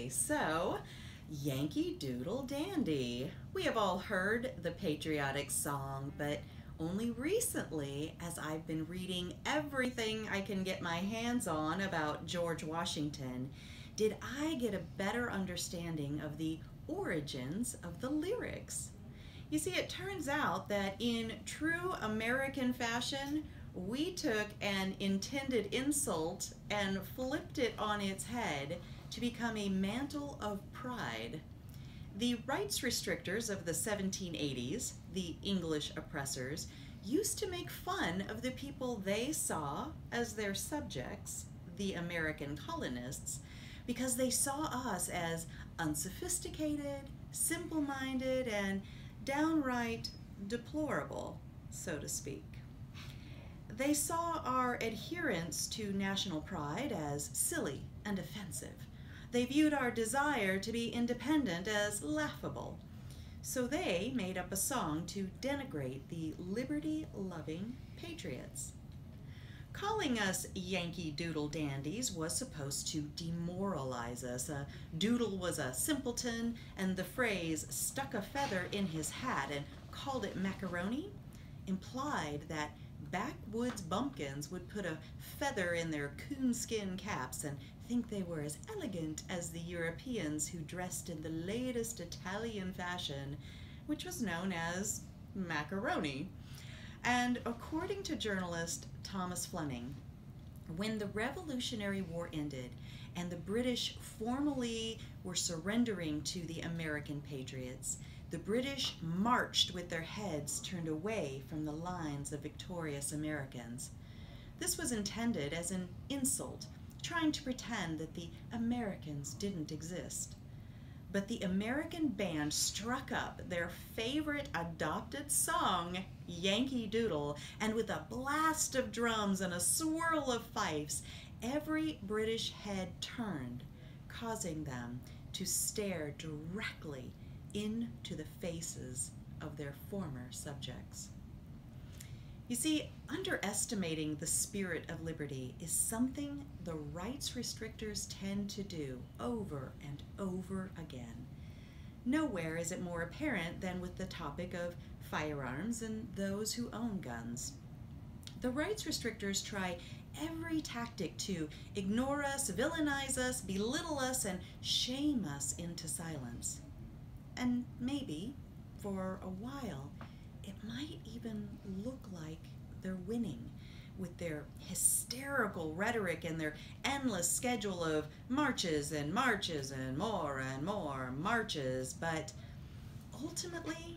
Okay, so Yankee Doodle Dandy. We have all heard the patriotic song, but only recently, as I've been reading everything I can get my hands on about George Washington, did I get a better understanding of the origins of the lyrics. You see, it turns out that in true American fashion, we took an intended insult and flipped it on its head to become a mantle of pride. The Rights Restrictors of the 1780s, the English oppressors, used to make fun of the people they saw as their subjects, the American Colonists, because they saw us as unsophisticated, simple-minded, and downright deplorable, so to speak. They saw our adherence to national pride as silly and offensive. They viewed our desire to be independent as laughable. So they made up a song to denigrate the liberty-loving patriots. Calling us Yankee Doodle dandies was supposed to demoralize us. A doodle was a simpleton, and the phrase stuck a feather in his hat and called it macaroni implied that backwoods bumpkins would put a feather in their coonskin caps and think they were as elegant as the Europeans who dressed in the latest Italian fashion, which was known as macaroni. And according to journalist Thomas Fleming, when the Revolutionary War ended and the British formally were surrendering to the American patriots, the British marched with their heads turned away from the lines of victorious Americans. This was intended as an insult, trying to pretend that the Americans didn't exist. But the American band struck up their favorite adopted song, Yankee Doodle, and with a blast of drums and a swirl of fifes, every British head turned, causing them to stare directly into the faces of their former subjects. You see, underestimating the spirit of liberty is something the rights restrictors tend to do over and over again. Nowhere is it more apparent than with the topic of firearms and those who own guns. The rights restrictors try every tactic to ignore us, villainize us, belittle us, and shame us into silence. And maybe, for a while, it might even look like they're winning with their hysterical rhetoric and their endless schedule of marches and marches and more marches, but ultimately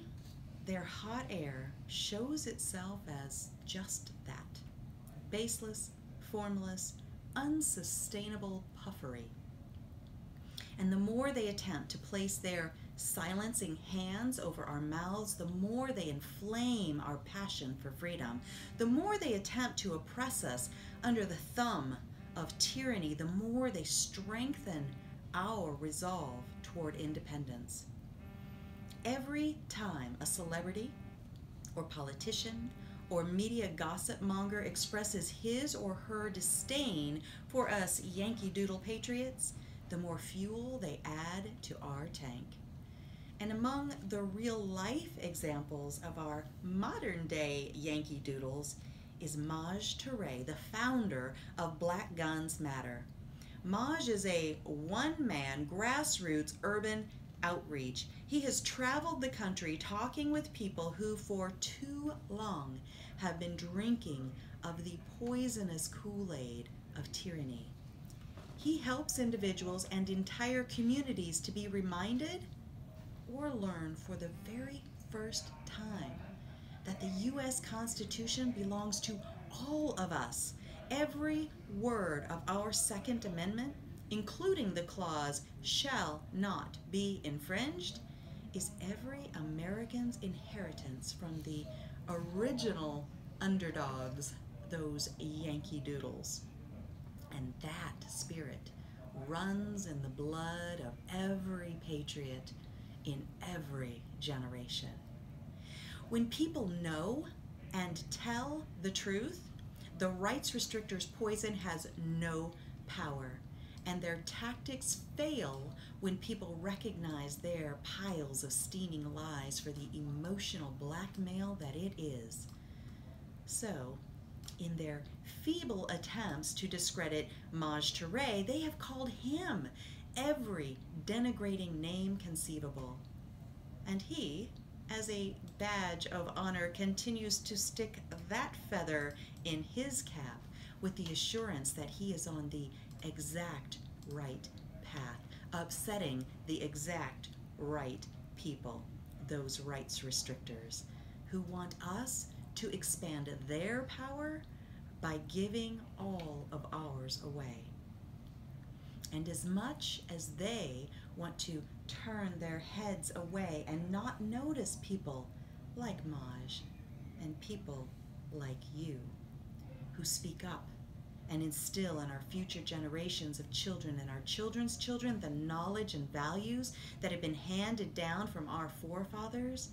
their hot air shows itself as just that: baseless, formless, unsustainable puffery. And the more they attempt to place their silencing hands over our mouths, the more they inflame our passion for freedom. The more they attempt to oppress us under the thumb of tyranny, the more they strengthen our resolve toward independence. Every time a celebrity or politician or media gossip monger expresses his or her disdain for us Yankee Doodle patriots, the more fuel they add to our tank. And among the real-life examples of our modern-day Yankee Doodles is Maj Touré, the founder of Black Guns Matter. Maj is a one-man grassroots urban outreach. He has traveled the country talking with people who for too long have been drinking of the poisonous Kool-Aid of tyranny. He helps individuals and entire communities to be reminded or learn for the very first time that the U.S. Constitution belongs to all of us. Every word of our Second Amendment, including the clause, "shall not be infringed," is every American's inheritance from the original underdogs, those Yankee Doodles. And that spirit runs in the blood of every patriot in every generation. When people know and tell the truth, the rights restrictors' poison has no power, and their tactics fail when people recognize their piles of steaming lies for the emotional blackmail that it is. So, in their feeble attempts to discredit Maj Touré, they have called him every denigrating name conceivable. And he, as a badge of honor, continues to stick that feather in his cap with the assurance that he is on the exact right path, upsetting the exact right people, those rights restrictors, who want us to expand their power by giving all of ours away. And as much as they want to turn their heads away and not notice people like Maj and people like you, who speak up and instill in our future generations of children and our children's children the knowledge and values that have been handed down from our forefathers,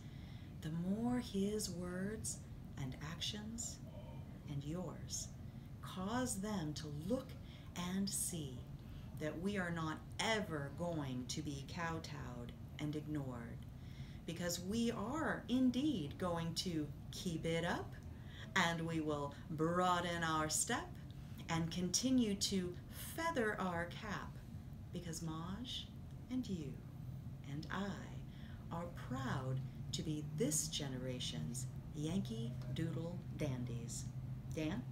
the more his words and actions and yours cause them to look and see that we are not ever going to be kowtowed and ignored, because we are indeed going to keep it up, and we will broaden our step and continue to feather our cap, because Maj and you and I are proud to be this generation's Yankee Doodle dandies. Dan?